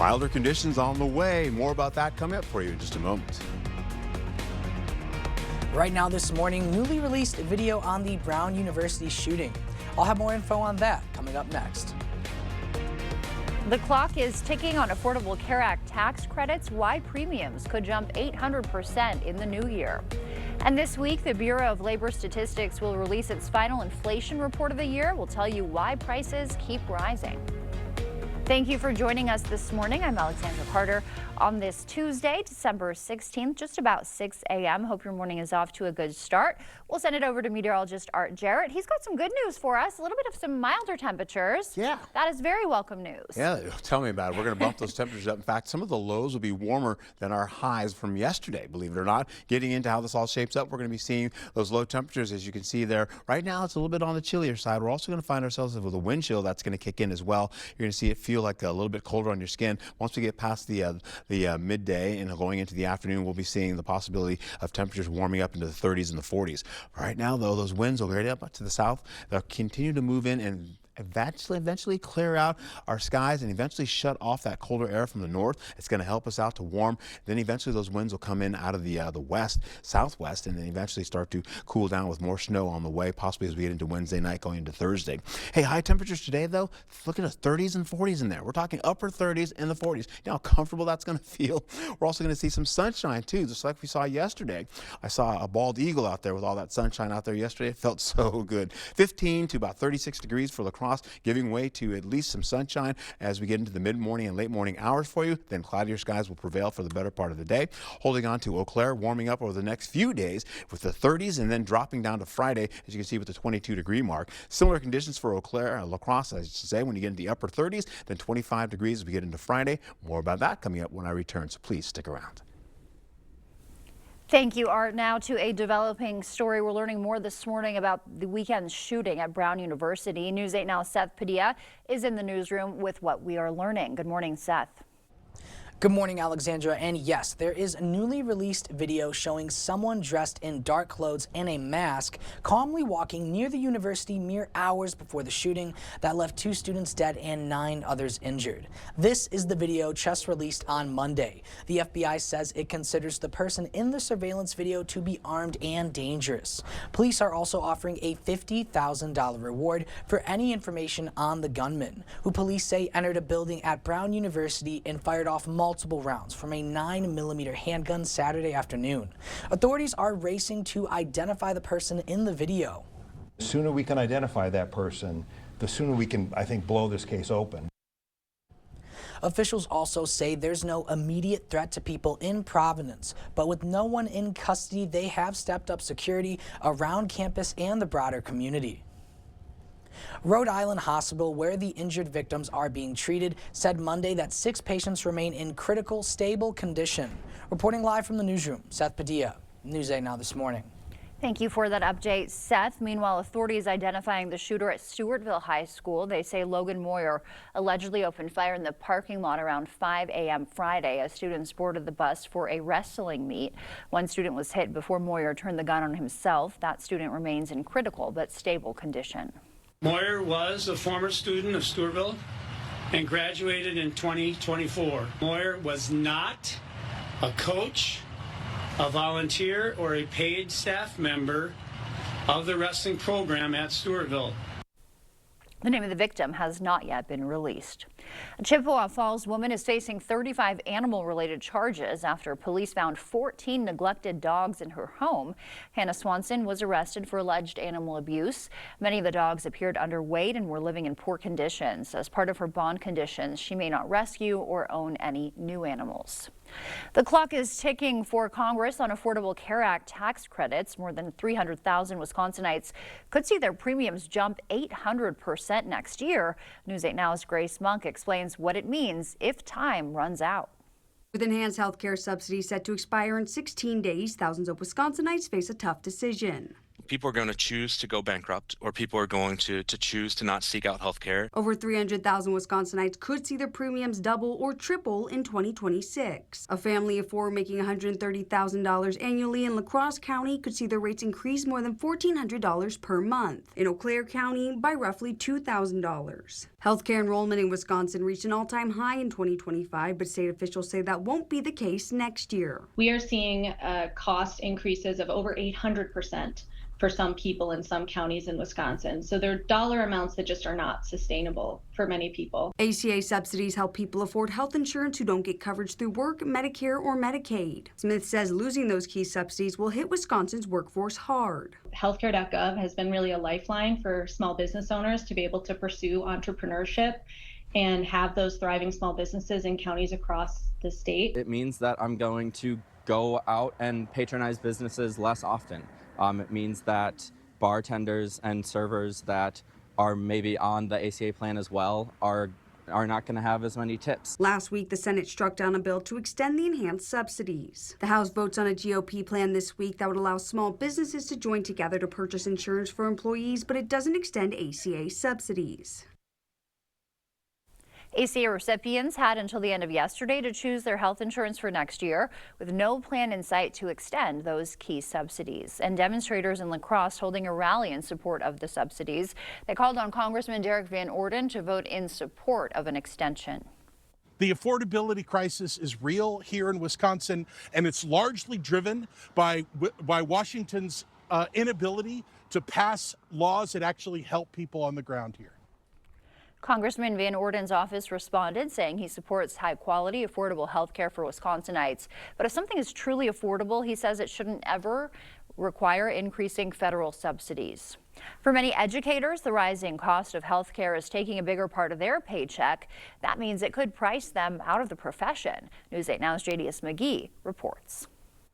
Milder conditions on the way. More about that coming up for you in just a moment. Right now this morning, newly released video on the Brown University shooting. I'll have more info on that coming up next. The clock is ticking on Affordable Care Act tax credits, why premiums could jump 800% in the new year. And this week, the Bureau of Labor Statistics will release its final inflation report of the year. We'll tell you why prices keep rising. Thank you for joining us this morning. I'm Alexandra Carter on this Tuesday, December 16th, just about 6 a.m. Hope your morning is off to a good start. We'll send it over to meteorologist Art Jarrett. He's got some good news for us, a little bit of some milder temperatures. Yeah. That is very welcome news. Yeah, tell me about it. We're going to bump those temperatures up. In fact, some of the lows will be warmer than our highs from yesterday, believe it or not. Getting into how this all shapes up, we're going to be seeing those low temperatures, as you can see there. Right now, it's a little bit on the chillier side. We're also going to find ourselves with a wind chill that's going to kick in as well. You're going to see it feel like a little bit colder on your skin. Once we get past the midday and going into the afternoon, we'll be seeing the possibility of temperatures warming up into the 30s and the 40s. Right now, though, those winds will get up to the south. They'll continue to move in and eventually clear out our skies and eventually shut off that colder air from the north. It's going to help us out to warm. Then eventually those winds will come in out of the west, southwest, and then eventually start to cool down with more snow on the way, possibly as we get into Wednesday night going into Thursday. Hey, high temperatures today, though, look at us, 30s and 40s in there. We're talking upper 30s and the 40s. You know how comfortable that's going to feel? We're also going to see some sunshine, too, just like we saw yesterday. I saw a bald eagle out there with all that sunshine out there yesterday. It felt so good. 15 to about 36 degrees for La Crosse, giving way to at least some sunshine as we get into the mid-morning and late morning hours for you. Then cloudier skies will prevail for the better part of the day. Holding on to Eau Claire, warming up over the next few days with the 30s and then dropping down to Friday, as you can see with the 22-degree mark. Similar conditions for Eau Claire, La Crosse, I should say, when you get into the upper 30s, then 25 degrees as we get into Friday. More about that coming up when I return, so please stick around. Thank you, Art. Now to a developing story. We're learning more this morning about the weekend shooting at Brown University. News 8 Now Seth Padilla is in the newsroom with what we are learning. Good morning, Seth. Good morning, Alexandra. And yes, there is a newly released video showing someone dressed in dark clothes and a mask calmly walking near the university mere hours before the shooting that left 2 students dead and 9 others injured. This is the video just released on Monday. The FBI says it considers the person in the surveillance video to be armed and dangerous. Police are also offering a $50,000 reward for any information on the gunman, who police say entered a building at Brown University and fired off multiple rounds from a 9mm handgun Saturday afternoon. Authorities are racing to identify the person in the video. The sooner we can identify that person, the sooner we can, I think, blow this case open. Officials also say there's no immediate threat to people in Providence, but with no one in custody, they have stepped up security around campus and the broader community. Rhode Island Hospital, where the injured victims are being treated, said Monday that 6 patients remain in critical, stable condition. Reporting live from the newsroom, Seth Padilla, News 8 Now this morning. Thank you for that update, Seth. Meanwhile, authorities identifying the shooter at Stewartville High School. They say Logan Moyer allegedly opened fire in the parking lot around 5 a.m. Friday as students boarded the bus for a wrestling meet. One student was hit before Moyer turned the gun on himself. That student remains in critical but stable condition. Moyer was a former student of Stewartville and graduated in 2024. Moyer was not a coach, a volunteer, or a paid staff member of the wrestling program at Stewartville. The name of the victim has not yet been released. A Chippewa Falls woman is facing 35 animal-related charges after police found 14 neglected dogs in her home. Hannah Swanson was arrested for alleged animal abuse. Many of the dogs appeared underweight and were living in poor conditions. As part of her bond conditions, she may not rescue or own any new animals. The clock is ticking for Congress on Affordable Care Act tax credits. More than 300,000 Wisconsinites could see their premiums jump 800% next year. News 8 Now's Grace Monk explains what it means if time runs out. With enhanced health care subsidies set to expire in 16 days, thousands of Wisconsinites face a tough decision. People are going to choose to go bankrupt, or people are going to choose to not seek out health care. Over 300,000 Wisconsinites could see their premiums double or triple in 2026. A family of four making $130,000 annually in La Crosse County could see their rates increase more than $1,400 per month. In Eau Claire County, by roughly $2,000. Healthcare enrollment in Wisconsin reached an all-time high in 2025, but state officials say that won't be the case next year. We are seeing cost increases of over 800% for some people in some counties in Wisconsin. So there are dollar amounts that just are not sustainable for many people. ACA subsidies help people afford health insurance who don't get coverage through work, Medicare, or Medicaid. Smith says losing those key subsidies will hit Wisconsin's workforce hard. Healthcare.gov has been really a lifeline for small business owners to be able to pursue entrepreneurship and have those thriving small businesses in counties across the state. It means that I'm going to go out and patronize businesses less often. It means that bartenders and servers that are maybe on the ACA plan as well are not going to have as many tips. Last week, the Senate struck down a bill to extend the enhanced subsidies. The House votes on a GOP plan this week that would allow small businesses to join together to purchase insurance for employees, but it doesn't extend ACA subsidies. ACA recipients had until the end of yesterday to choose their health insurance for next year, with no plan in sight to extend those key subsidies. And demonstrators in La Crosse holding a rally in support of the subsidies. They called on Congressman Derek Van Orden to vote in support of an extension. The affordability crisis is real here in Wisconsin, and it's largely driven by Washington's inability to pass laws that actually help people on the ground here. Congressman Van Orden's office responded, saying he supports high-quality, affordable health care for Wisconsinites. But if something is truly affordable, he says it shouldn't ever require increasing federal subsidies. For many educators, the rising cost of health care is taking a bigger part of their paycheck. That means it could price them out of the profession. News 8 Now's JDS McGee reports.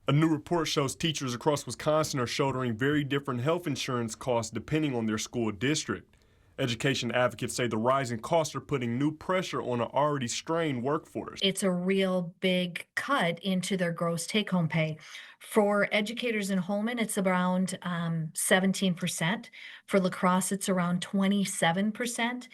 A new report shows teachers across Wisconsin are shouldering very different health insurance costs depending on their school district. Education advocates say the rising costs are putting new pressure on an already strained workforce. It's a real big cut into their gross take-home pay. For educators in Holmen, it's around 17%. For La Crosse, it's around 27%.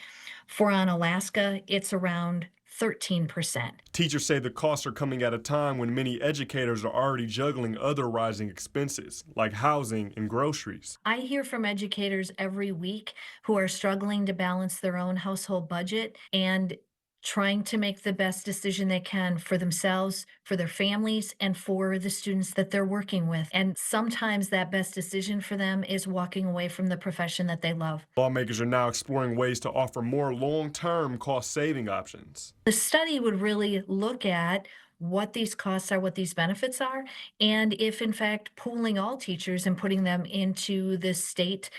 For Onalaska, it's around 13%. Teachers say the costs are coming at a time when many educators are already juggling other rising expenses, like housing and groceries. I hear from educators every week who are struggling to balance their own household budget and trying to make the best decision they can for themselves, for their families, and for the students that they're working with. And sometimes that best decision for them is walking away from the profession that they love. Lawmakers are now exploring ways to offer more long-term cost-saving options. The study would really look at what these costs are, what these benefits are, and if in fact pooling all teachers and putting them into the state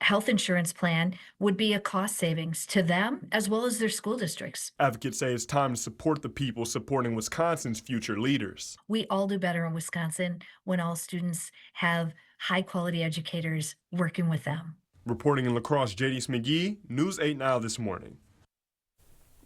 health insurance plan would be a cost savings to them as well as their school districts. Advocates say it's time to support the people supporting Wisconsin's future leaders. We all do better in Wisconsin when all students have high quality educators working with them. Reporting in La Crosse, JDS McGee, News 8 Now this morning.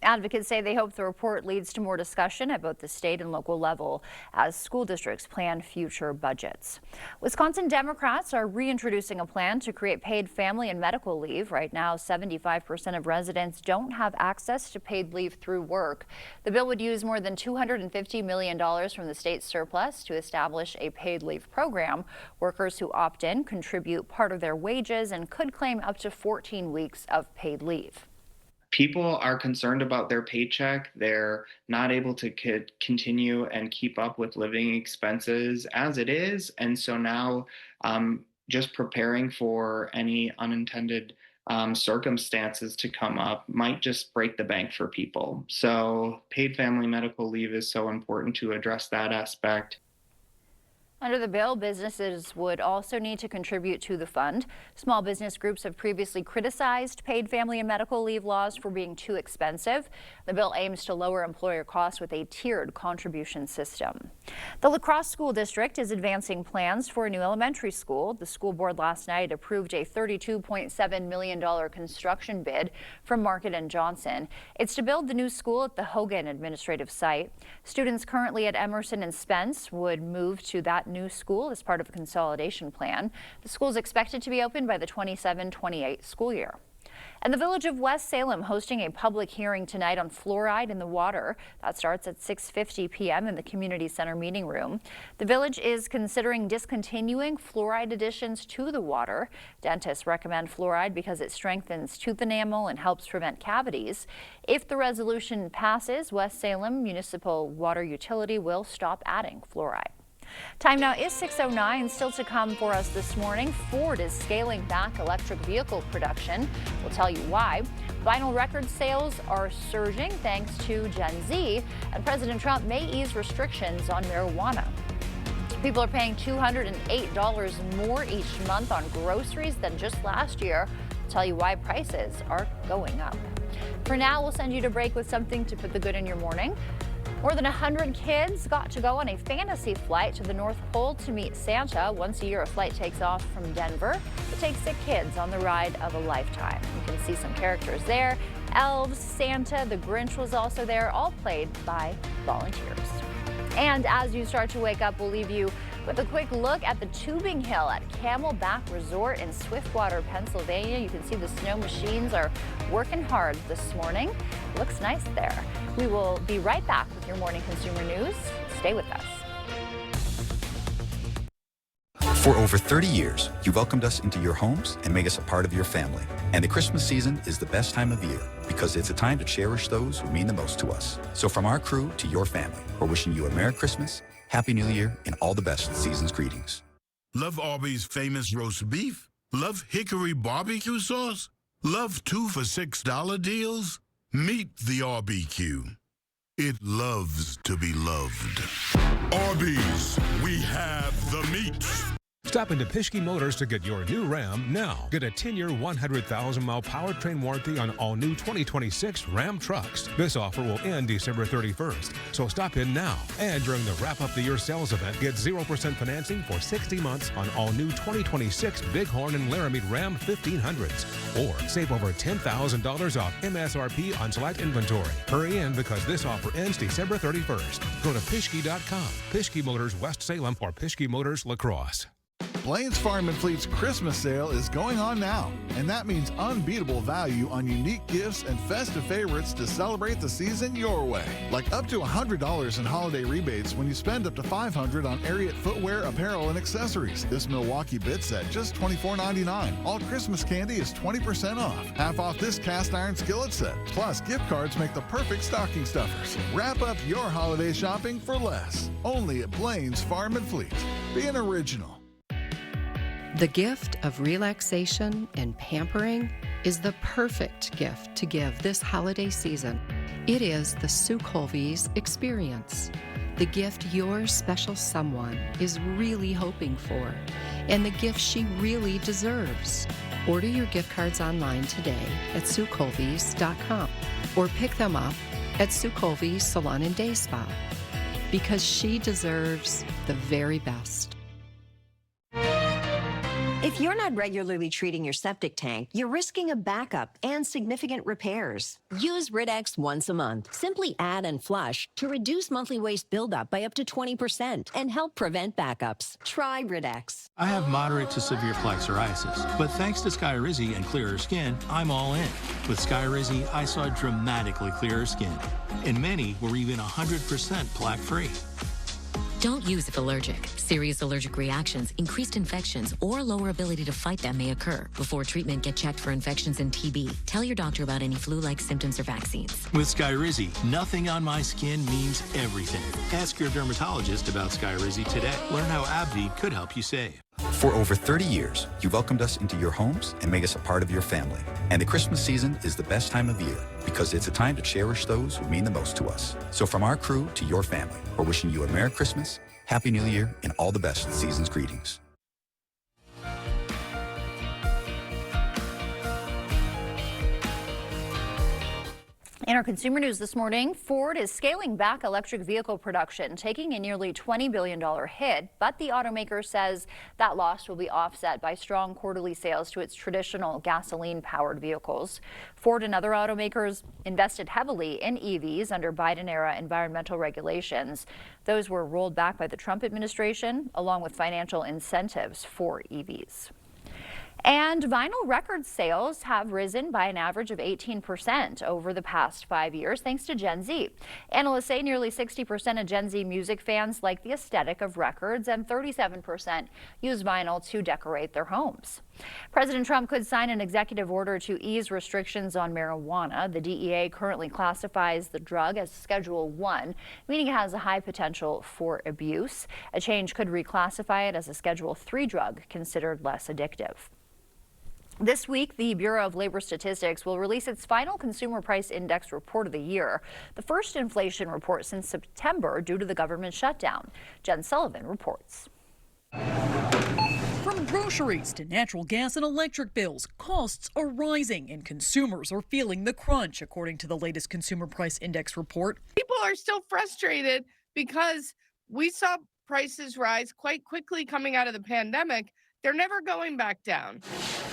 Advocates say they hope the report leads to more discussion at both the state and local level as school districts plan future budgets. Wisconsin Democrats are reintroducing a plan to create paid family and medical leave. Right now, 75% of residents don't have access to paid leave through work. The bill would use more than $250 million from the state surplus to establish a paid leave program. Workers who opt in contribute part of their wages and could claim up to 14 weeks of paid leave. People are concerned about their paycheck. They're not able to continue and keep up with living expenses as it is. And so now just preparing for any unintended circumstances to come up might just break the bank for people. So paid family medical leave is so important to address that aspect. Under the bill, businesses would also need to contribute to the fund. Small business groups have previously criticized paid family and medical leave laws for being too expensive. The bill aims to lower employer costs with a tiered contribution system. The La Crosse School District is advancing plans for a new elementary school. The school board last night approved a $32.7 million construction bid from Market & Johnson. It's to build the new school at the Hogan administrative site. Students currently at Emerson and Spence would move to that new school as part of a consolidation plan. The school is expected to be open by the 27-28 school year. And the village of West Salem hosting a public hearing tonight on fluoride in the water. That starts at 6:50 p.m. in the community center meeting room. The village is considering discontinuing fluoride additions to the water. Dentists recommend fluoride because it strengthens tooth enamel and helps prevent cavities. If the resolution passes, West Salem Municipal Water Utility will stop adding fluoride. Time now is 6:09. Still to come for us this morning, Ford is scaling back electric vehicle production. We'll tell you why. Vinyl record sales are surging thanks to Gen Z, and President Trump may ease restrictions on marijuana. People are paying $208 more each month on groceries than just last year. We'll tell you why prices are going up. For now, we'll send you to break with something to put the good in your morning. More than 100 kids got to go on a fantasy flight to the North Pole to meet Santa. Once a year, a flight takes off from Denver. It takes 6 kids on the ride of a lifetime. You can see some characters there. Elves, Santa, the Grinch was also there, all played by volunteers. And as you start to wake up, we'll leave you with a quick look at the tubing hill at Camelback Resort in Swiftwater, Pennsylvania. You can see the snow machines are working hard this morning. Looks nice there. We will be right back with your morning consumer news. Stay with us. For over 30 years, you welcomed us into your homes and made us a part of your family. And the Christmas season is the best time of year because it's a time to cherish those who mean the most to us. So from our crew to your family, we're wishing you a Merry Christmas, Happy New Year, and all the best season's greetings. Love Arby's famous roast beef? Love Hickory barbecue sauce? Love 2 for $6 deals? Meet the RBQ. It loves to be loved. Arby's, we have the meat. Stop into Pischke Motors to get your new Ram now. Get a 10-year, 100,000-mile powertrain warranty on all new 2026 Ram trucks. This offer will end December 31st, so stop in now. And during the Wrap-Up-the-Year sales event, get 0% financing for 60 months on all new 2026 Bighorn and Laramie Ram 1500s. Or save over $10,000 off MSRP on select inventory. Hurry in because this offer ends December 31st. Go to Pischke.com, Pischke Motors West Salem, or Pischke Motors La Crosse. Blain's Farm and Fleet's Christmas sale is going on now, and that means unbeatable value on unique gifts and festive favorites to celebrate the season your way. Like up to $100 in holiday rebates when you spend up to $500 on Ariat footwear, apparel, and accessories. This Milwaukee bit set just $24.99. All Christmas candy is 20% off. Half off this cast iron skillet set. Plus, gift cards make the perfect stocking stuffers. Wrap up your holiday shopping for less. Only at Blain's Farm and Fleet. Be an original. The gift of relaxation and pampering is the perfect gift to give this holiday season. It is the Sue Colby's experience, the gift your special someone is really hoping for, and the gift she really deserves. Order your gift cards online today at SueColby's.com or pick them up at Sue Colby's Salon and Day Spa, because she deserves the very best. If you're not regularly treating your septic tank, you're risking a backup and significant repairs. Use Rid-X once a month. Simply add and flush to reduce monthly waste buildup by up to 20% and help prevent backups. Try Rid-X. I have moderate to severe plaque psoriasis, but thanks to Skyrizi and clearer skin, I'm all in. With Skyrizi, I saw dramatically clearer skin, and many were even 100% plaque-free. Don't use if allergic. Serious allergic reactions, increased infections, or lower ability to fight them may occur. Before treatment, get checked for infections and TB. Tell your doctor about any flu-like symptoms or vaccines. With Skyrizi, nothing on my skin means everything. Ask your dermatologist about Skyrizi today. Learn how AbbVie could help you save. For over 30 years, you welcomed us into your homes and made us a part of your family. And the Christmas season is the best time of year because it's a time to cherish those who mean the most to us. So from our crew to your family, we're wishing you a Merry Christmas, Happy New Year, and all the best season's greetings. In our consumer news this morning, Ford is scaling back electric vehicle production, taking a nearly $20 billion hit, but the automaker says that loss will be offset by strong quarterly sales to its traditional gasoline-powered vehicles. Ford and other automakers invested heavily in EVs under Biden-era environmental regulations. Those were rolled back by the Trump administration, along with financial incentives for EVs. And vinyl record sales have risen by an average of 18% over the past 5 years, thanks to Gen Z. Analysts say nearly 60% of Gen Z music fans like the aesthetic of records, and 37% use vinyl to decorate their homes. President Trump could sign an executive order to ease restrictions on marijuana. The DEA currently classifies the drug as Schedule 1, meaning it has a high potential for abuse. A change could reclassify it as a Schedule 3 drug, considered less addictive. This week, the Bureau of Labor Statistics will release its final Consumer Price Index report of the year, the first inflation report since September due to the government shutdown. Jen Sullivan reports. From groceries to natural gas and electric bills, costs are rising and consumers are feeling the crunch, according to the latest Consumer Price Index report. People are still frustrated because we saw prices rise quite quickly coming out of the pandemic. They're never going back down.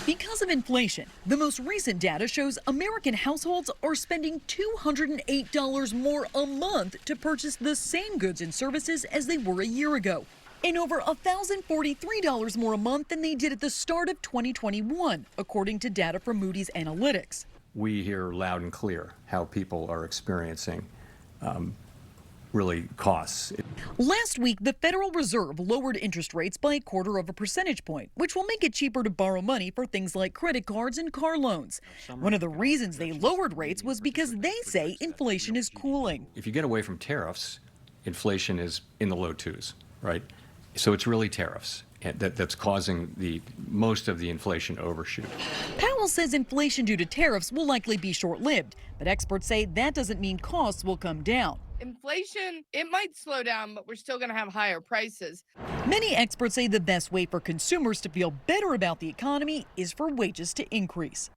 Because of inflation, the most recent data shows American households are spending $208 more a month to purchase the same goods and services as they were a year ago, and over $1,043 more a month than they did at the start of 2021, according to data from Moody's Analytics. We hear loud and clear how people are experiencing really costs. Last week, the Federal Reserve lowered interest rates by 1/4 percentage point, which will make it cheaper to borrow money for things like credit cards and car loans. One of the reasons they lowered rates was because they say inflation is cooling. If you get away from tariffs, inflation is in the low 2s, right? So it's really tariffs that's causing most of the inflation overshoot. Powell says inflation due to tariffs will likely be short-lived, but experts say that doesn't mean costs will come down. Inflation, it might slow down, but we're still going to have higher prices. Many experts say the best way for consumers to feel better about the economy is for wages to increase.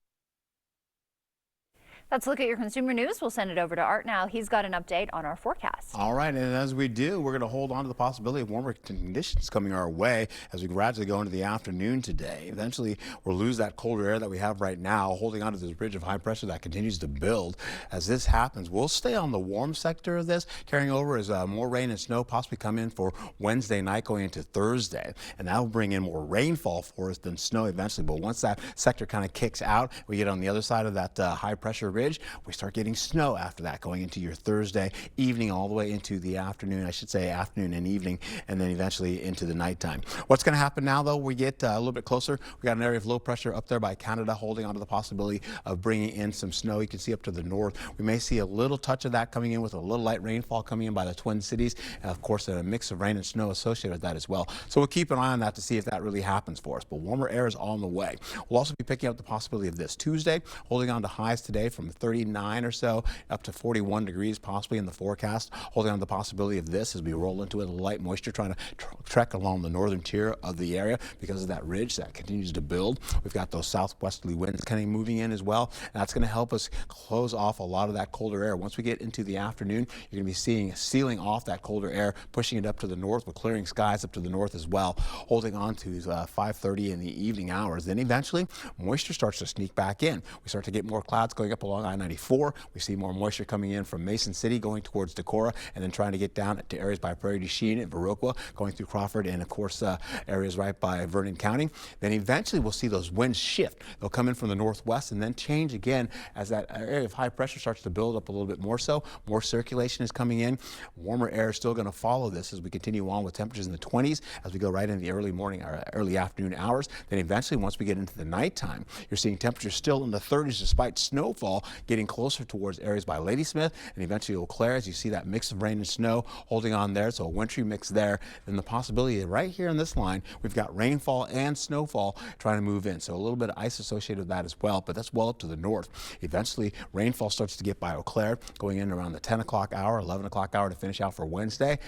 Let's look at your consumer news. We'll send it over to Art now. He's got an update on our forecast. All right, and as we do, we're going to hold on to the possibility of warmer conditions coming our way as we gradually go into the afternoon today. Eventually, we'll lose that colder air that we have right now, holding onto this ridge of high pressure that continues to build. As this happens, we'll stay on the warm sector of this, carrying over as more rain and snow possibly come in for Wednesday night going into Thursday. And that will bring in more rainfall for us than snow eventually. But once that sector kind of kicks out, we get on the other side of that high pressure ridge, we start getting snow after that going into your Thursday evening all the way into the afternoon, I should say afternoon and evening, and then eventually into the nighttime. What's going to happen now, though, we get a little bit closer. We got an area of low pressure up there by Canada holding on to the possibility of bringing in some snow. You can see up to the north. We may see a little touch of that coming in with a little light rainfall coming in by the Twin Cities, and of course a mix of rain and snow associated with that as well. So we'll keep an eye on that to see if that really happens for us. But warmer air is on the way. We'll also be picking up the possibility of this Tuesday, holding on to highs today from 39 or so up to 41 degrees possibly in the forecast, holding on to the possibility of this as we roll into it, light moisture trying to trek along the northern tier of the area because of that ridge that continues to build. We've got those southwesterly winds kind of moving in as well, and that's going to help us close off a lot of that colder air. Once we get into the afternoon, you're going to be sealing off that colder air, pushing it up to the north with clearing skies up to the north as well, holding on to 5:30 in the evening hours. Then eventually moisture starts to sneak back in. We start to get more clouds going up along I-94. We see more moisture coming in from Mason City going towards Decorah, and then trying to get down to areas by Prairie du Chien and Viroqua, going through Crawford, and of course areas right by Vernon County. Then eventually we'll see those winds shift. They'll come in from the northwest and then change again as that area of high pressure starts to build up a little bit more so. More circulation is coming in. Warmer air is still going to follow this as we continue on with temperatures in the 20s as we go right into the early morning or early afternoon hours. Then eventually once we get into the nighttime, you're seeing temperatures still in the 30s despite snowfall, getting closer towards areas by Ladysmith and eventually Eau Claire as you see that mix of rain and snow holding on there. So a wintry mix there. Then the possibility right here in this line, we've got rainfall and snowfall trying to move in. So a little bit of ice associated with that as well, but that's well up to the north. Eventually rainfall starts to get by Eau Claire going in around the 10 o'clock hour, 11 o'clock hour to finish out for Wednesday.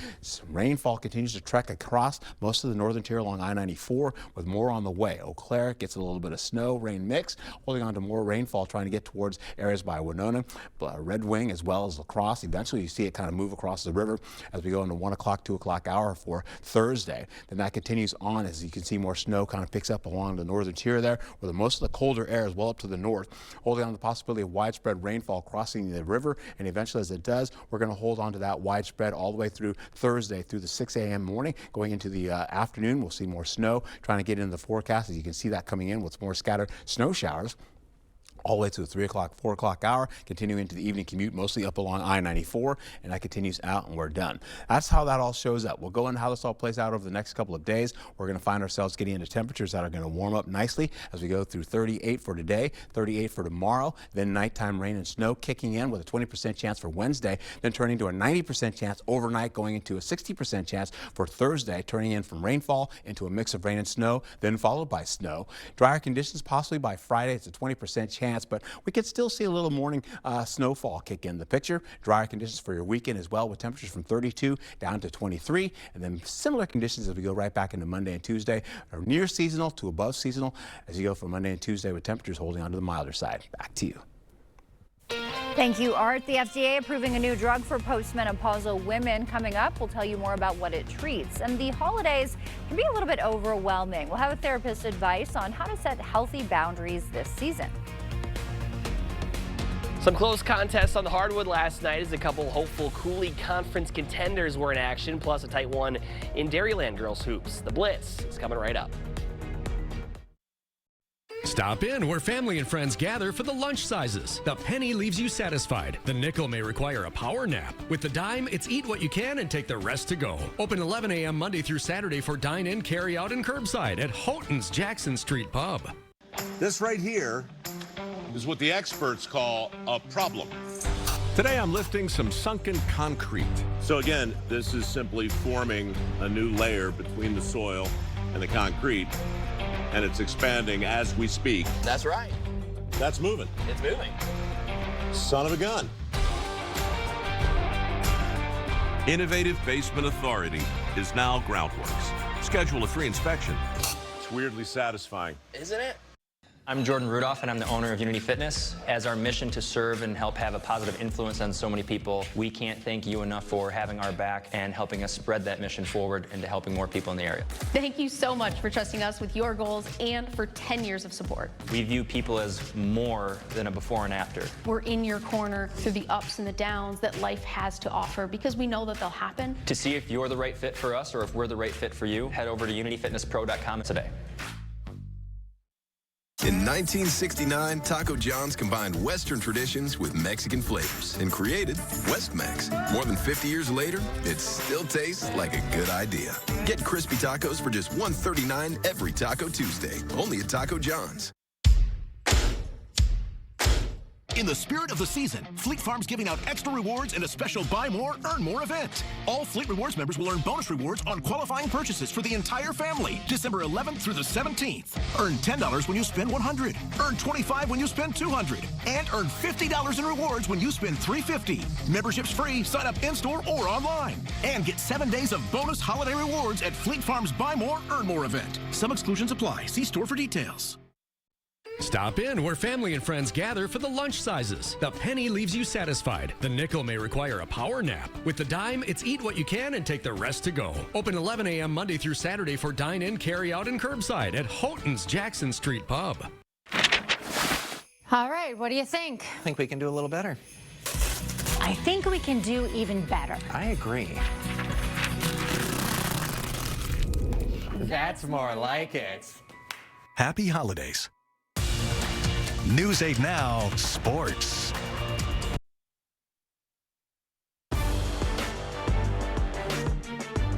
Rainfall continues to trek across most of the northern tier along I-94 with more on the way. Eau Claire gets a little bit of snow, rain mix, holding on to more rainfall trying to get towards areas areas by Winona, Red Wing, as well as La Crosse. Eventually, you see it kind of move across the river as we go into 1 o'clock, 2 o'clock hour for Thursday. Then that continues on as you can see more snow kind of picks up along the northern tier there, where most of the colder air is well up to the north, holding on to the possibility of widespread rainfall crossing the river. And eventually, as it does, we're going to hold on to that widespread all the way through Thursday, through the 6 a.m. morning. Going into the afternoon, we'll see more snow trying to get into the forecast. As you can see that coming in with more scattered snow showers all the way to the 3 o'clock, 4 o'clock hour, continuing into the evening commute, mostly up along I-94, and that continues out, and we're done. That's how that all shows up. We'll go into how this all plays out over the next couple of days. We're going to find ourselves getting into temperatures that are going to warm up nicely as we go through 38 for today, 38 for tomorrow, then nighttime rain and snow kicking in with a 20% chance for Wednesday, then turning to a 90% chance overnight, going into a 60% chance for Thursday, turning in from rainfall into a mix of rain and snow, then followed by snow. Drier conditions possibly by Friday. It's a 20% chance, but we could still see a little morning snowfall kick in the picture. Drier conditions for your weekend as well, with temperatures from 32 down to 23, and then similar conditions as we go right back into Monday and Tuesday, are near seasonal to above seasonal as you go from Monday and Tuesday, with temperatures holding on to the milder side. Back to you. Thank you, Art. The FDA approving a new drug for postmenopausal women. Coming up, we'll tell you more about what it treats. And the holidays can be a little bit overwhelming. We'll have a therapist's advice on how to set healthy boundaries this season. Some close contests on the hardwood last night as a couple hopeful Cooley Conference contenders were in action, plus a tight one in Dairyland girls hoops. The Blitz is coming right up. Stop in where family and friends gather for the lunch sizes. The penny leaves you satisfied. The nickel may require a power nap. With the dime, it's eat what you can and take the rest to go. Open 11 a.m. Monday through Saturday for dine-in, carry-out, and curbside at Houghton's Jackson Street Pub. This right here is what the experts call a problem. Today I'm lifting some sunken concrete. So again, this is simply forming a new layer between the soil and the concrete, and it's expanding as we speak. That's right. That's moving. It's moving. Son of a gun. Innovative Basement Authority is now Groundworks. Schedule a free inspection. It's weirdly satisfying. Isn't it? I'm Jordan Rudolph, and I'm the owner of Unity Fitness. As our mission to serve and help have a positive influence on so many people, we can't thank you enough for having our back and helping us spread that mission forward into helping more people in the area. Thank you so much for trusting us with your goals and for 10 years of support. We view people as more than a before and after. We're in your corner through the ups and the downs that life has to offer because we know that they'll happen. To see if you're the right fit for us or if we're the right fit for you, head over to unityfitnesspro.com today. In 1969, Taco John's combined Western traditions with Mexican flavors and created West-Mex. More than 50 years later, it still tastes like a good idea. Get crispy tacos for just $1.39 every Taco Tuesday, only at Taco John's. In the spirit of the season, Fleet Farm's giving out extra rewards in a special Buy More, Earn More event. All Fleet Rewards members will earn bonus rewards on qualifying purchases for the entire family, December 11th through the 17th. Earn $10 when you spend $100, earn $25 when you spend $200, and earn $50 in rewards when you spend $350. Membership's free, sign up in-store or online. And get 7 days of bonus holiday rewards at Fleet Farm's Buy More, Earn More event. Some exclusions apply. See store for details. Stop in where family and friends gather for the lunch sizes. The penny leaves you satisfied. The nickel may require a power nap. With the dime, it's eat what you can and take the rest to go. Open 11 a.m. Monday through Saturday for dine-in, carry-out, and curbside at Houghton's Jackson Street Pub. All right, what do you think? I think we can do a little better. I think we can do even better. I agree. That's more like it. Happy holidays. News 8 Now Sports.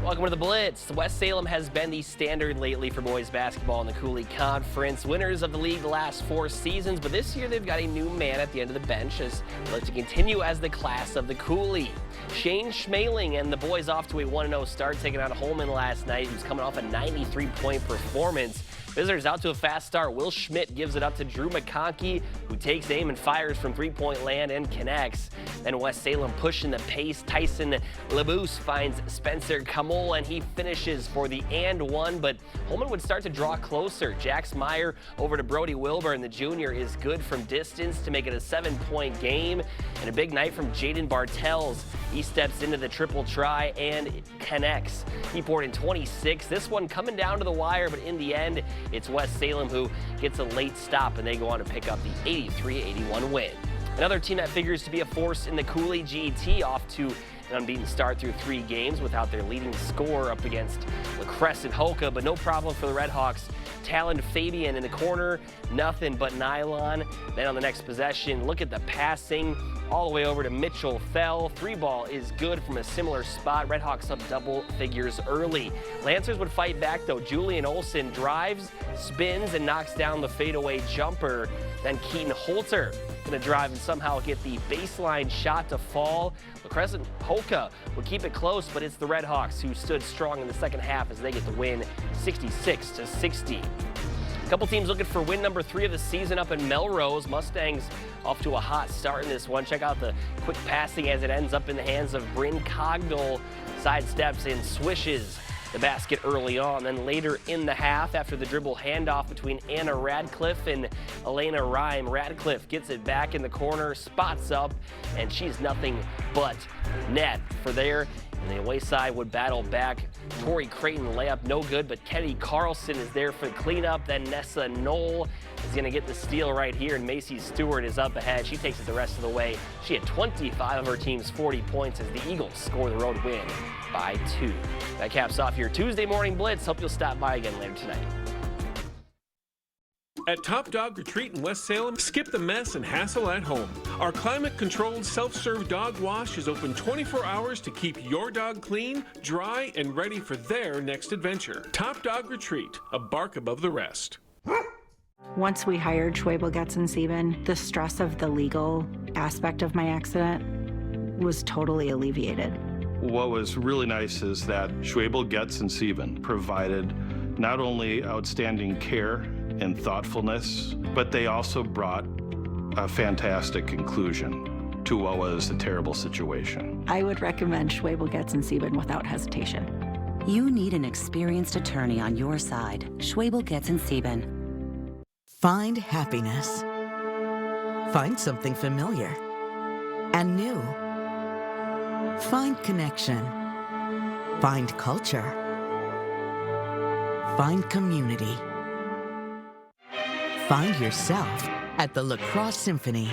Welcome to the Blitz. West Salem has been the standard lately for boys basketball in the Cooley Conference. Winners of the league the last 4 seasons, but this year they've got a new man at the end of the bench as they look to continue as the class of the Cooley. Shane Schmaling and the boys off to a 1-0 start, taking out Holman last night. He was coming off a 93-point performance. Visitors out to a fast start. Will Schmidt gives it up to Drew McConkey, who takes aim and fires from three-point land and connects. Then West Salem pushing the pace. Tyson LeBouse finds Spencer Kamol, and he finishes for the and one, but Holman would start to draw closer. Jax Meyer over to Brody Wilburn. The junior is good from distance to make it a 7-point game, and a big night from Jaden Bartels. He steps into the triple try and connects. He poured in 26. This one coming down to the wire, but in the end, it's West Salem who gets a late stop, and they go on to pick up the 83-81 win. Another team that figures to be a force in the Cooley GT, off to an unbeaten start through 3 games without their leading scorer up against La Crescent Hoka, but no problem for the Redhawks. Talon Fabian in the corner, nothing but nylon. Then on the next possession, look at the passing all the way over to Mitchell Fell. 3-ball is good from a similar spot. Redhawks up double figures early. Lancers would fight back though. Julian Olson drives, spins, and knocks down the fadeaway jumper. Then Keaton Holter gonna drive and somehow get the baseline shot to fall. La Crescent Hoka would keep it close, but it's the Redhawks who stood strong in the second half as they get the win 66-60. A couple teams looking for win number 3 of the season up in Melrose. Mustangs off to a hot start in this one. Check out the quick passing as it ends up in the hands of Bryn Cogdell. Sidesteps and swishes the basket early on. Then later in the half, after the dribble handoff between Anna Radcliffe and Elena Rhyme, Radcliffe gets it back in the corner, spots up, and she's nothing but net for there. And the away side would battle back. Tori Creighton layup no good, but Kenny Carlson is there for the cleanup. Then Nessa Knoll is going to get the steal right here, and Macy Stewart is up ahead. She takes it the rest of the way. She had 25 of her team's 40 points as the Eagles score the road win by 2. That caps off your Tuesday morning blitz. Hope you'll stop by again later tonight. At Top Dog Retreat in West Salem, skip the mess and hassle at home. Our climate-controlled self-serve dog wash is open 24 hours to keep your dog clean, dry, and ready for their next adventure. Top Dog Retreat, a bark above the rest. Once we hired Schwebel, Getz & Sieben, the stress of the legal aspect of my accident was totally alleviated. What was really nice is that Schwebel, Getz & Sieben provided not only outstanding care and thoughtfulness, but they also brought a fantastic conclusion to what was a terrible situation. I would recommend Schwebel, Getz & Sieben without hesitation. You need an experienced attorney on your side. Schwebel, Getz & Sieben. Find happiness. Find something familiar and new. Find connection. Find culture. Find community. Find yourself at the La Crosse Symphony.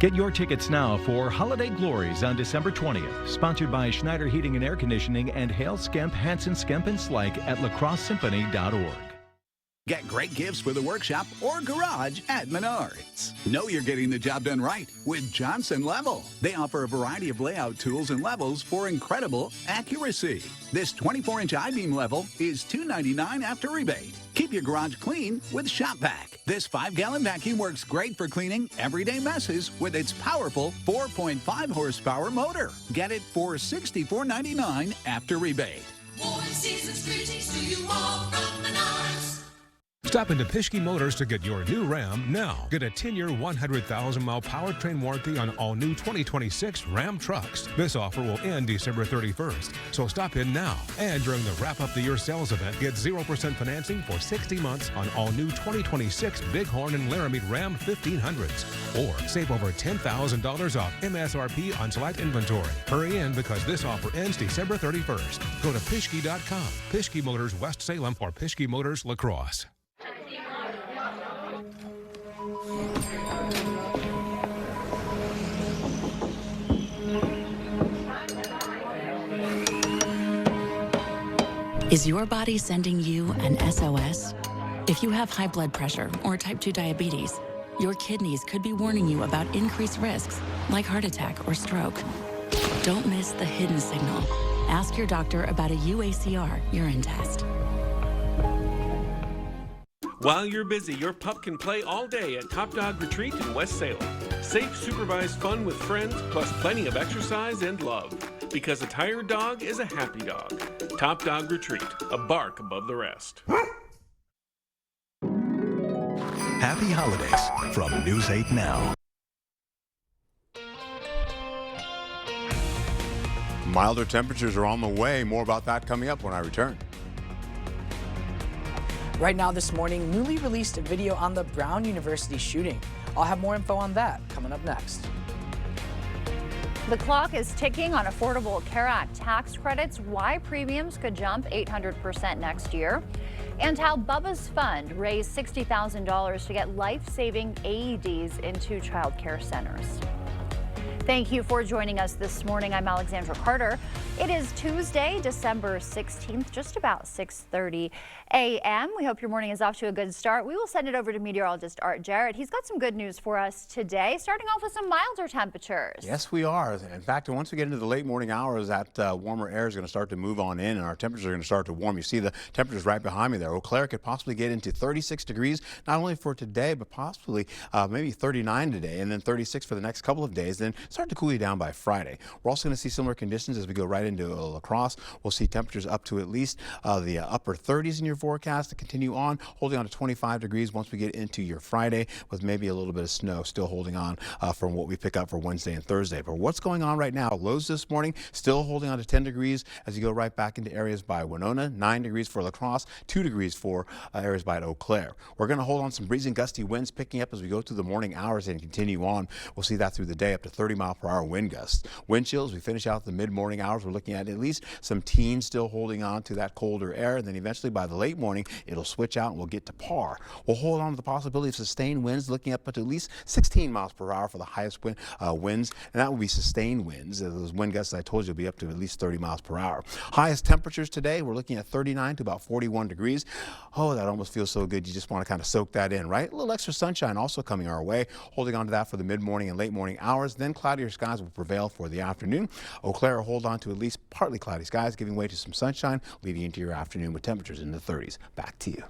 Get your tickets now for Holiday Glories on December 20th, sponsored by Schneider Heating and Air Conditioning and Hale Skemp, Hansen, Skemp & Slike at lacrossesymphony.org. Get great gifts for the workshop or garage at Menards. Know you're getting the job done right with Johnson Level. They offer a variety of layout tools and levels for incredible accuracy. This 24-inch I-beam level is $299 after rebate. Keep your garage clean with Shop Vac. This 5-gallon vacuum works great for cleaning everyday messes with its powerful 4.5 horsepower motor. Get it for $64.99 after rebate. Warm season's greetings to you all from Menards. Stop into Pischke Motors to get your new Ram now. Get a 10-year, 100,000-mile powertrain warranty on all new 2026 Ram trucks. This offer will end December 31st, so stop in now. And during the Wrap Up the Year sales event, get 0% financing for 60 months on all new 2026 Bighorn and Laramie Ram 1500s. Or save over $10,000 off MSRP on select inventory. Hurry in because this offer ends December 31st. Go to Pischke.com, Pischke Motors West Salem, or Pischke Motors La Crosse. Is your body sending you an SOS? If you have high blood pressure or type 2 diabetes, your kidneys could be warning you about increased risks like heart attack or stroke. Don't miss the hidden signal. Ask your doctor about a UACR urine test. While you're busy, your pup can play all day at Top Dog Retreat in West Salem. Safe, supervised fun with friends, plus plenty of exercise and love. Because a tired dog is a happy dog. Top Dog Retreat, a bark above the rest. Happy holidays from News 8 Now. Milder temperatures are on the way. More about that coming up when I return. Right now this morning, newly released a video on the Brown University shooting. I'll have more info on that coming up next. The clock is ticking on Affordable Care Act tax credits, why premiums could jump 800% next year, and how Bubba's Fund raised $60,000 to get life-saving AEDs into child care centers. Thank you for joining us this morning. I'm Alexandra Carter. It is Tuesday, December 16th, just about 6:30 a.m. We hope your morning is off to a good start. We will send it over to meteorologist Art Jarrett. He's got some good news for us today, starting off with some milder temperatures. Yes, we are. In fact, once we get into the late morning hours, that warmer air is going to start to move on in, and our temperatures are going to start to warm. You see the temperatures right behind me there. Eau Claire could possibly get into 36 degrees, not only for today, but possibly maybe 39 today, and then 36 for the next couple of days. Then start to cool you down by Friday. We're also going to see similar conditions as we go right into La Crosse. We'll see temperatures up to at least the upper 30s in your forecast to continue on, holding on to 25 degrees once we get into your Friday, with maybe a little bit of snow still holding on from what we pick up for Wednesday and Thursday. But what's going on right now? Lows this morning still holding on to 10 degrees as you go right back into areas by Winona, 9 degrees for La Crosse, 2 degrees for areas by Eau Claire. We're going to hold on some breezy and gusty winds picking up as we go through the morning hours and continue on. We'll see that through the day, up to 30-mile-per-hour wind gusts. Wind chills, we finish out the mid-morning hours. We're looking at least some teens still holding on to that colder air. And then eventually by the late morning, it'll switch out and we'll get to par. We'll hold on to the possibility of sustained winds, looking up to at least 16 miles per hour for the highest winds. And that will be sustained winds. Those wind gusts I told you will be up to at least 30 miles per hour. Highest temperatures today, we're looking at 39 to about 41 degrees. Oh, that almost feels so good. You just want to kind of soak that in, right? A little extra sunshine also coming our way. Holding on to that for the mid-morning and late morning hours. Then cloudier skies will prevail for the afternoon. Eau Claire will hold on to at least partly cloudy skies, giving way to some sunshine, leading into your afternoon with temperatures in the 30s. Back to you.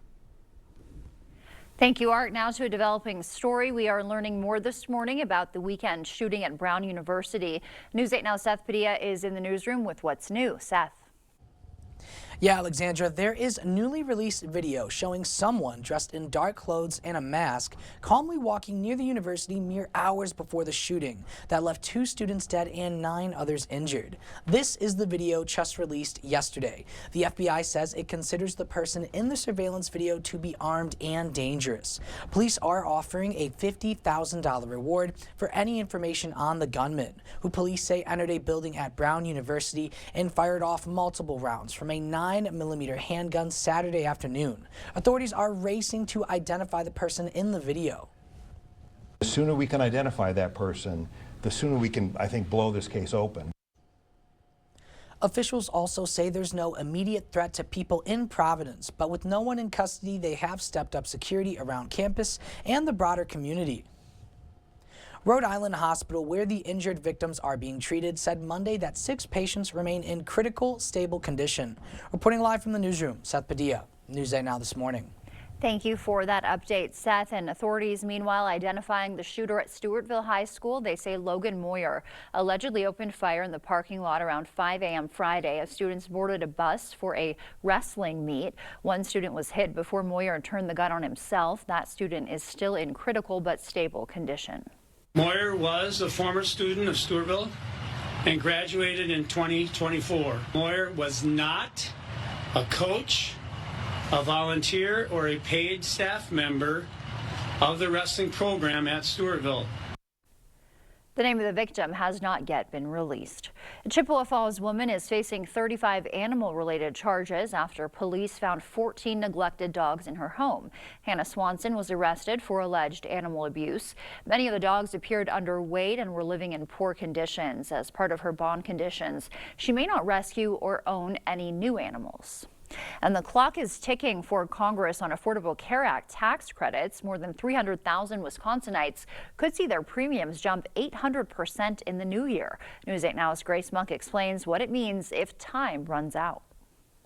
Thank you, Art. Now to a developing story. We are learning more this morning about the weekend shooting at Brown University. News 8 Now Seth Padilla is in the newsroom with what's new. Seth. Yeah, Alexandra, there is a newly released video showing someone dressed in dark clothes and a mask calmly walking near the university mere hours before the shooting that left 2 students dead and 9 others injured. This is the video just released yesterday. The FBI says it considers the person in the surveillance video to be armed and dangerous. Police are offering a $50,000 reward for any information on the gunman, who police say entered a building at Brown University and fired off multiple rounds from a 9mm handgun Saturday afternoon. Authorities are racing to identify the person in the video. The sooner we can identify that person, the sooner we can, I think, blow this case open. Officials also say there's no immediate threat to people in Providence, but with no one in custody, they have stepped up security around campus and the broader community. Rhode Island Hospital, where the injured victims are being treated, said Monday that 6 patients remain in critical, stable condition. Reporting live from the newsroom, Seth Padilla, News 8 Now this morning. Thank you for that update, Seth. And authorities, meanwhile, identifying the shooter at Stewartville High School. They say Logan Moyer allegedly opened fire in the parking lot around 5 a.m. Friday as students boarded a bus for a wrestling meet. One student was hit before Moyer turned the gun on himself. That student is still in critical but stable condition. Moyer was a former student of Stewartville and graduated in 2024. Moyer was not a coach, a volunteer, or a paid staff member of the wrestling program at Stewartville. The name of the victim has not yet been released. A Chippewa Falls woman is facing 35 animal-related charges after police found 14 neglected dogs in her home. Hannah Swanson was arrested for alleged animal abuse. Many of the dogs appeared underweight and were living in poor conditions. As part of her bond conditions, she may not rescue or own any new animals. And the clock is ticking for Congress on Affordable Care Act tax credits. More than 300,000 Wisconsinites could see their premiums jump 800% in the new year. News 8 Now's Grace Monk explains what it means if time runs out.